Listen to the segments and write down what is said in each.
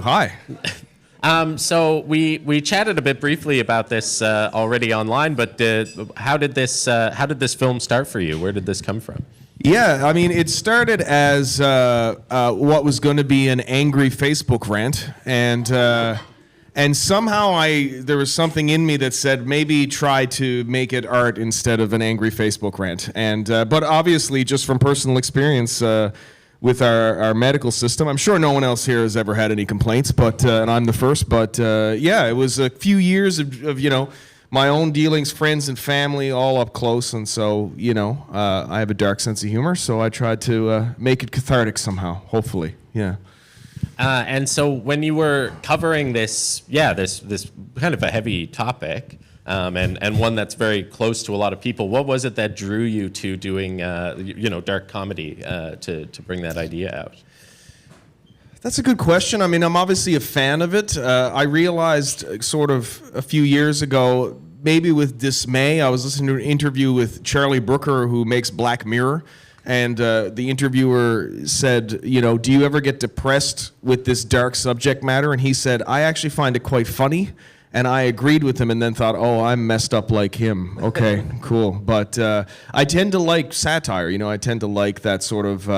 Hi. So we chatted a bit briefly about this already online, but how did this film start for you? Where did this come from? Yeah, I mean, it started as what was going to be an angry Facebook rant, and somehow there was something in me that said maybe try to make it art instead of an angry Facebook rant. And but obviously, just from personal experience with our medical system, I'm sure no one else here has ever had any complaints, but and I'm the first. But yeah, it was a few years of my own dealings, friends and family, all up close, and so I have a dark sense of humor, so I tried to make it cathartic somehow. Hopefully, yeah. And so when you were covering this kind of a heavy topic, and one that's very close to a lot of people, what was it that drew you to doing dark comedy to bring that idea out? That's a good question. I mean, I'm obviously a fan of it. I realized sort of a few years ago, maybe with dismay, I was listening to an interview with Charlie Brooker, who makes Black Mirror. And the interviewer said, do you ever get depressed with this dark subject matter? And he said, I actually find it quite funny. And I agreed with him and then thought, oh, I'm messed up like him. Okay, cool. But I tend to like satire. I tend to like that sort of,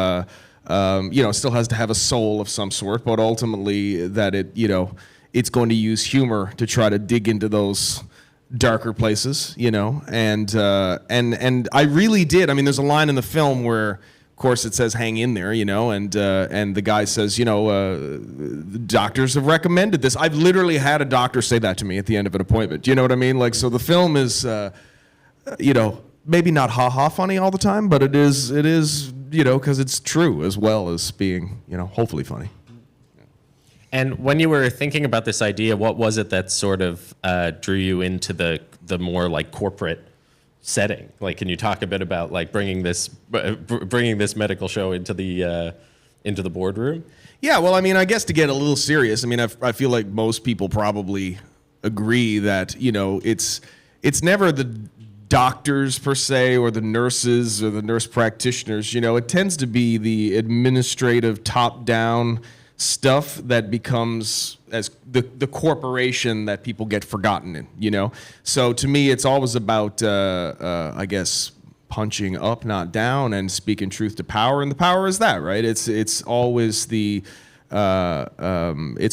it still has to have a soul of some sort, but ultimately that it's going to use humor to try to dig into those darker places, and I really did. I mean, there's a line in the film where, of course, it says "hang in there," and the guy says, the doctors have recommended this. I've literally had a doctor say that to me at the end of an appointment. Do you know what I mean? Like, so the film is, maybe not ha-ha funny all the time, but it is, because it's true as well as being, hopefully funny. And when you were thinking about this idea, what was it that sort of drew you into the more like corporate setting? Like, can you talk a bit about like bringing this medical show into the boardroom? Yeah, well, I mean, I guess to get a little serious, I mean, I feel like most people probably agree that it's never the doctors per se or the nurses or the nurse practitioners. It tends to be the administrative top-down stuff that becomes as the corporation that people get forgotten in, So to me, it's always about, I guess, punching up, not down, and speaking truth to power. And the power is that, right? It's always it's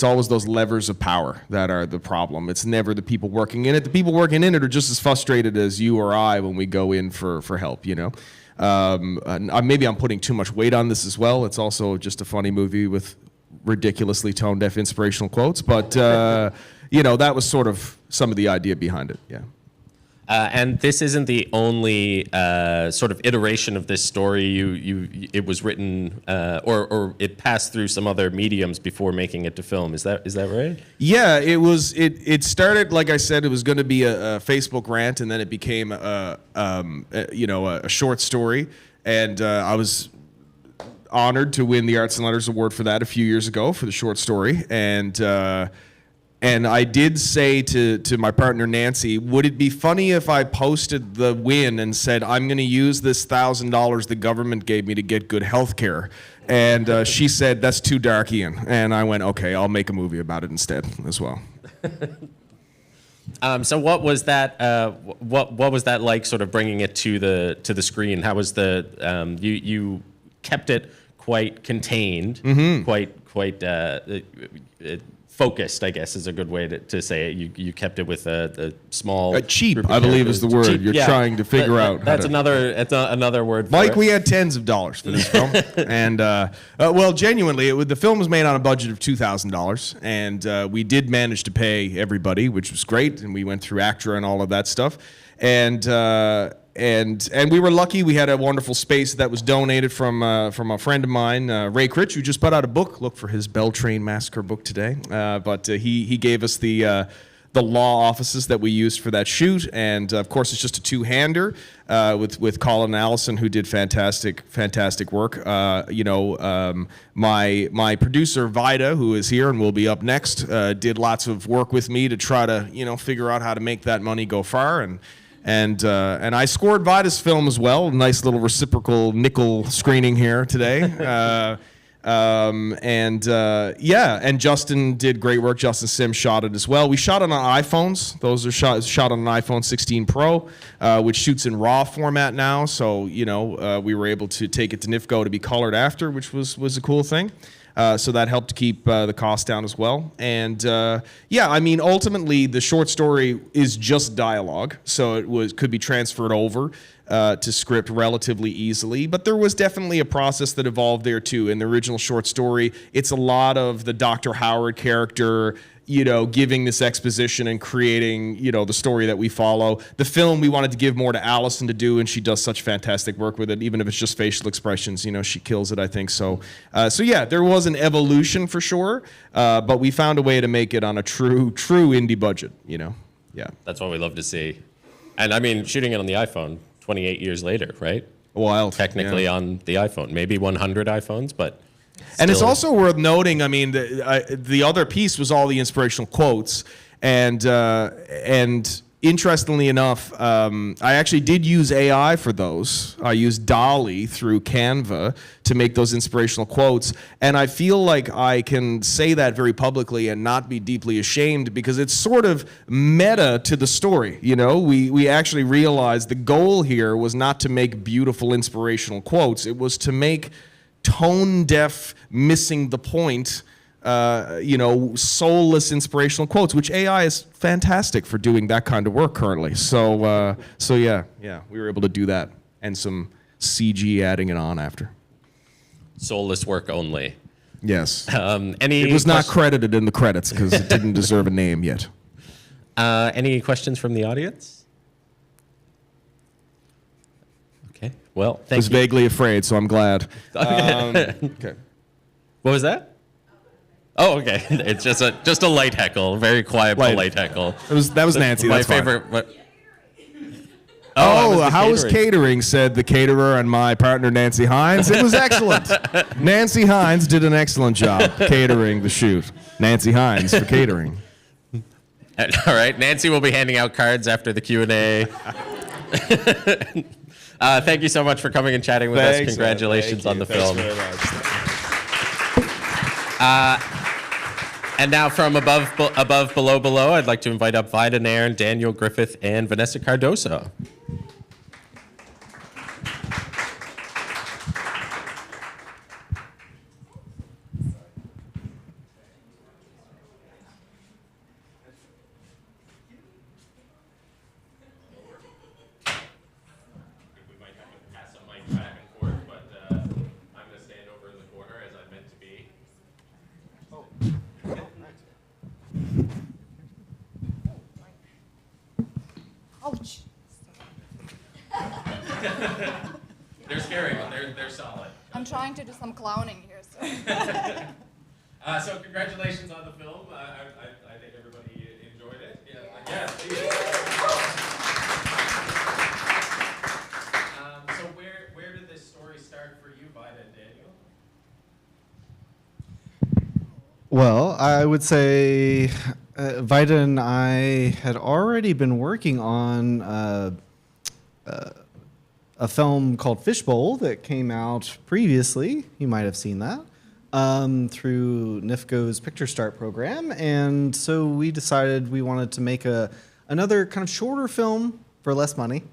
always those levers of power that are the problem. It's never the people working in it. The people working in it are just as frustrated as you or I when we go in for help, Maybe I'm putting too much weight on this as well. It's also just a funny movie with ridiculously tone-deaf inspirational quotes, but that was sort of some of the idea behind it. Yeah. And this isn't the only sort of iteration of this story. It was written or it passed through some other mediums before making it to film. Is that right? Yeah, it was. It started, like I said, it was going to be a Facebook rant, and then it became a short story, and I was honored to win the Arts and Letters Award for that a few years ago for the short story, and I did say to my partner Nancy, would it be funny if I posted the win and said I'm going to use this $1,000 the government gave me to get good health care? And she said that's too dark, Ian. And I went, okay, I'll make a movie about it instead as well. So what was that? What was that like? Sort of bringing it to the screen. How was you kept it quite contained, quite focused, I guess is a good way to say it. You kept it with a small cheap, I believe is the word. Cheap, you're trying to figure out. That's another word. Mike, for it. We had tens of dollars for this film, and well, genuinely, the film was made on a budget of $2,000, and we did manage to pay everybody, which was great, and we went through ACTRA and all of that stuff, and we were lucky. We had a wonderful space that was donated from a friend of mine, Ray Critch, who just put out a book. Look for his Beltrain Massacre book today. But he gave us the law offices that we used for that shoot, and of course it's just a two-hander with Colin and Allison, who did fantastic work. My producer Vida, who is here and will be up next, did lots of work with me to try to figure out how to make that money go far, and I scored Vida's film as well. Nice little reciprocal nickel screening here today. And Justin did great work. Justin Sims shot it as well. We shot it on iPhones. Those are shot on an iPhone 16 Pro, which shoots in RAW format now. So, we were able to take it to NIFGO to be colored after, which was a cool thing. So that helped to keep the cost down as well. And ultimately the short story is just dialogue, so it could be transferred over to script relatively easily. But there was definitely a process that evolved there too. In the original short story, it's a lot of the Dr. Howard character, giving this exposition and creating, the story that we follow. The film, we wanted to give more to Allison to do, and she does such fantastic work with it. Even if it's just facial expressions, she kills it, I think. So there was an evolution for sure, but we found a way to make it on a true indie budget, Yeah. That's what we love to see. And I mean, shooting it on the iPhone 28 years later, right? Wild. Technically on the iPhone, maybe 100 iPhones, but... And it's also worth noting, I mean, the other piece was all the inspirational quotes. And interestingly enough, I actually did use AI for those. I used DALL-E through Canva to make those inspirational quotes. And I feel like I can say that very publicly and not be deeply ashamed, because it's sort of meta to the story. We actually realized the goal here was not to make beautiful inspirational quotes. It was to make tone deaf, missing the point, soulless inspirational quotes, which AI is fantastic for doing that kind of work currently. So yeah, we were able to do that, and some CG adding it on after. Soulless work only. Yes. It was not credited in the credits because it didn't deserve a name yet. Any questions from the audience? Okay. Well, thank you. I was vaguely afraid, so I'm glad. Okay. What was that? Oh, okay. It's just a light heckle, very quiet, polite heckle. That was Nancy. My That's fine. favorite. What? How was catering? Said the caterer and my partner Nancy Hines. It was excellent. Nancy Hines did an excellent job catering the shoot. Nancy Hines for catering. All right. Nancy will be handing out cards after the Q&A. Thank you so much for coming and chatting with us. Congratulations on the film. Thanks very much. And now from above, below, I'd like to invite up Vida Nairn, Daniel Griffith, and Vanessa Cardoso. Ouch. They're scary, but they're solid. I'm trying to do some clowning here. So congratulations on the film. I think everybody enjoyed it. Yeah. So where did this story start for you, Vida and Daniel? Well, I would say Vida and I had already been working on a film called Fishbowl that came out previously. You might have seen that through NIFGO's Picture Start program. And so we decided we wanted to make another kind of shorter film for less money,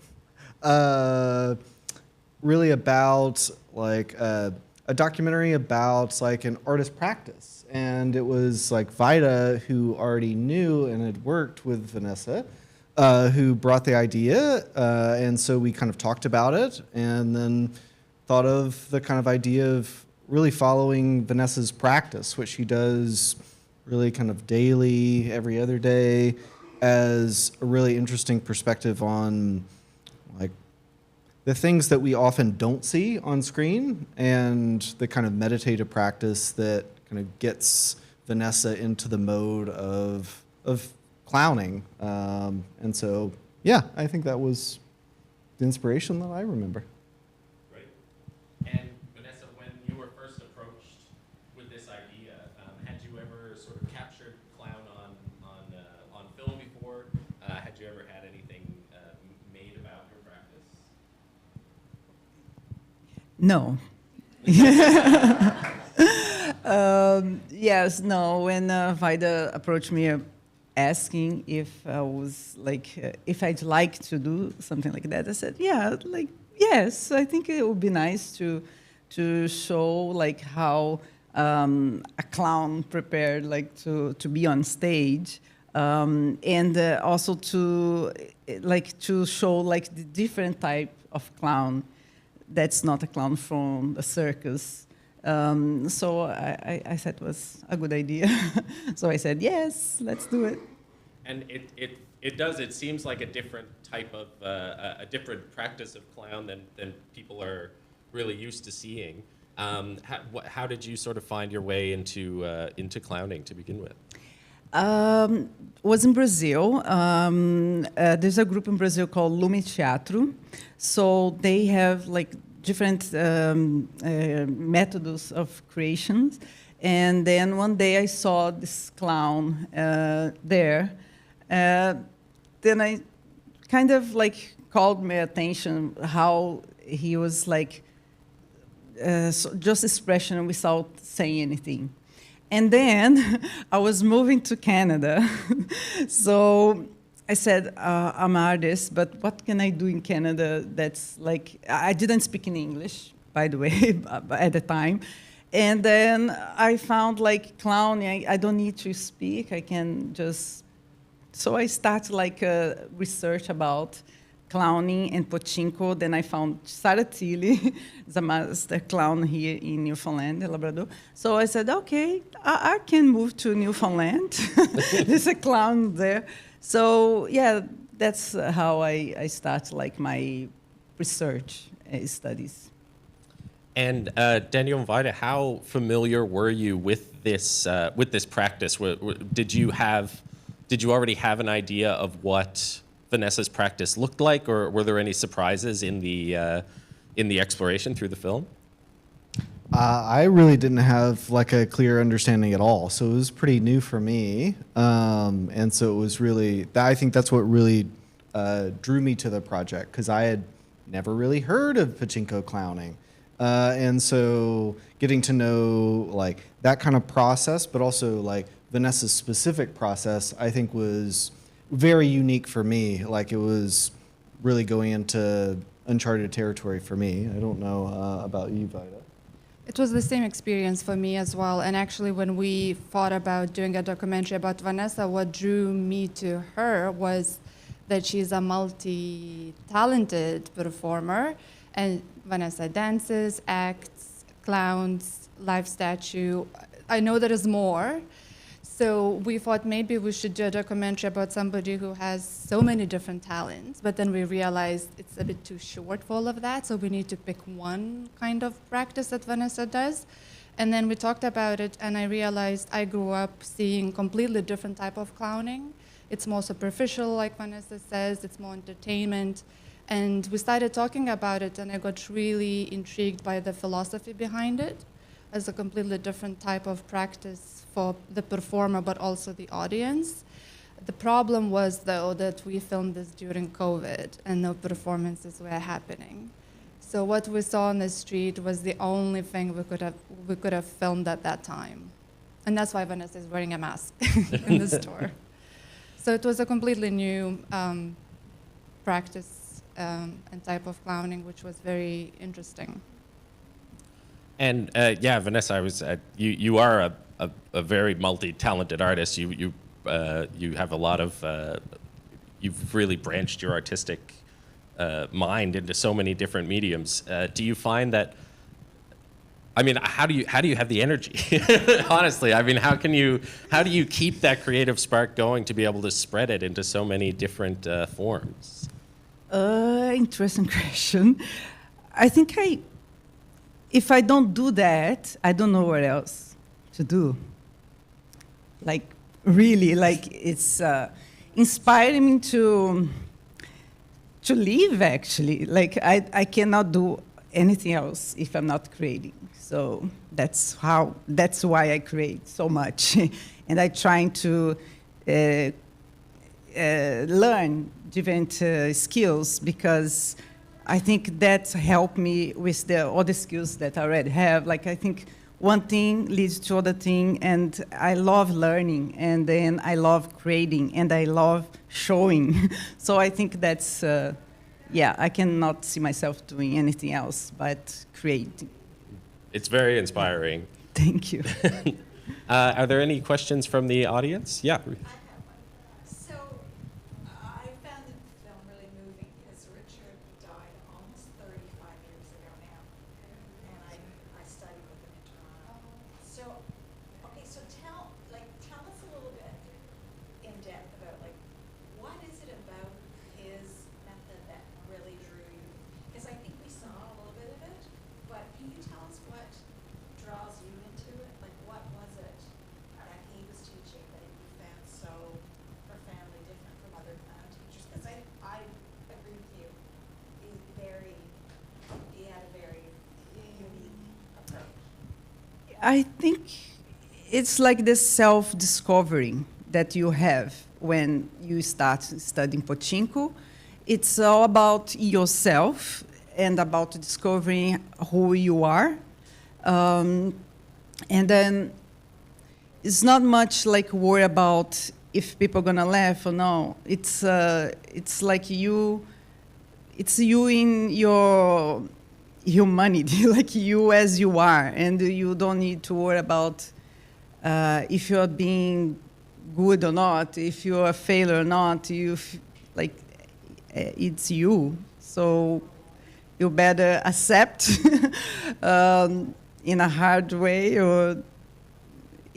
really about like a documentary about like an artist practice. And it was like Vida, who already knew and had worked with Vanessa, who brought the idea. And so we kind of talked about it and then thought of the kind of idea of really following Vanessa's practice, which she does really kind of daily, every other day, as a really interesting perspective on like the things that we often don't see on screen and the kind of meditative practice that kind of gets Vanessa into the mode of clowning. And so, yeah, I think that was the inspiration that I remember. Great. And Vanessa, when you were first approached with this idea, had you ever sort of captured clown on film before? Had you ever had anything made about your practice? No. Yes, no. When Vida approached me asking if I was like, if I'd like to do something like that, I said, yeah, like, yes, I think it would be nice to show like how a clown prepared like to be on stage. And also to show like the different type of clown that's not a clown from a circus. So I said it was a good idea. So I said, yes, let's do it. And it seems like a different type of, a different practice of clown than people are really used to seeing. How did you sort of find your way into clowning to begin with? Was in Brazil. There's a group in Brazil called Lume Teatro. So they have like different methods of creations. And then one day I saw this clown there. Then I kind of like called my attention how he was like just expression without saying anything. And then I was moving to Canada. So I said, I'm an artist, but what can I do in Canada that's like, I didn't speak in English, by the way, at the time. And then I found like clowning, I don't need to speak, I can just, so I started like a research about clowning and pochinko. Then I found Sarah Tilly, the master clown here in Newfoundland, Labrador. So I said, okay, I can move to Newfoundland. There's a clown there. So yeah, that's how I start like my research studies. And Daniel and Vida, how familiar were you with this practice? Did you already have an idea of what Vanessa's practice looked like, or were there any surprises in the exploration through the film? I really didn't have like a clear understanding at all, so it was pretty new for me, and so it was really. I think that's what really drew me to the project, because I had never really heard of pachinko clowning, and so getting to know like that kind of process, but also like Vanessa's specific process, I think was very unique for me. Like it was really going into uncharted territory for me. I don't know about you, Vida. It was the same experience for me as well. And actually, when we thought about doing a documentary about Vanessa, what drew me to her was that she's a multi-talented performer. And Vanessa dances, acts, clowns, live statue. I know there is more. So we thought maybe we should do a documentary about somebody who has so many different talents, but then we realized it's a bit too short for all of that, so we need to pick one kind of practice that Vanessa does. And then we talked about it, and I realized I grew up seeing completely different type of clowning. It's more superficial, like Vanessa says, it's more entertainment. And we started talking about it, and I got really intrigued by the philosophy behind it as a completely different type of practice for the performer, but also the audience. The problem was, though, that we filmed this during COVID and no performances were happening. So what we saw on the street was the only thing we could have filmed at that time. And that's why Vanessa is wearing a mask in the store. So it was a completely new practice and type of clowning, which was very interesting. And yeah, Vanessa, you are a very multi-talented artist. You have a lot of you've really branched your artistic mind into so many different mediums. Do you find that? I mean, how do you have the energy? Honestly, I mean, how do you keep that creative spark going to be able to spread it into so many different forms? Interesting question. I think if I don't do that, I don't know what else to do. Like, really, like it's inspiring me to live, actually. Like, I cannot do anything else if I'm not creating. So that's why I create so much. And I'm trying to learn different skills, because I think that helped me with the other skills that I already have. Like, I think one thing leads to other thing, and I love learning, and then I love creating, and I love showing. So I think that's, yeah, I cannot see myself doing anything else but creating. It's very inspiring. Thank you. Are there any questions from the audience? Yeah. So I found the film really moving because Richard died almost 35 years ago now, and I studied with him in Toronto. So, okay, so tell us a little bit in depth about what is it about his method that really drew you? Because I think we saw a little bit of it, but can you tell us what draws you into it? Like, what was it that he was teaching that you found so profoundly different from other teachers? Because I agree with you. He had a very unique approach. I think it's like this self-discovery that you have when you start studying Pochinko. It's all about yourself and about discovering who you are. And then it's not much like worry about if people are gonna laugh or no. It's like it's you in your humanity, like you as you are, and you don't need to worry about if you're being good or not, if you're a failure or not. It's you, so you better accept in a hard way, or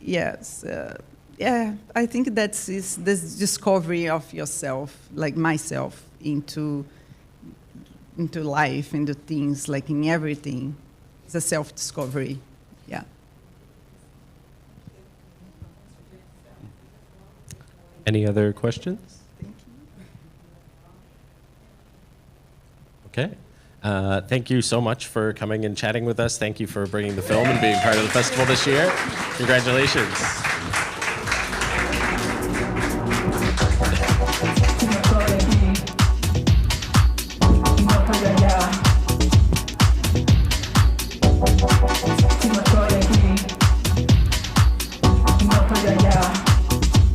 yes, yeah. I think that's this discovery of yourself, like myself, into life, into things, like in everything. It's a self-discovery, yeah. Any other questions? Okay. Thank you so much for coming and chatting with us. Thank you for bringing the film and being part of the festival this year. Congratulations.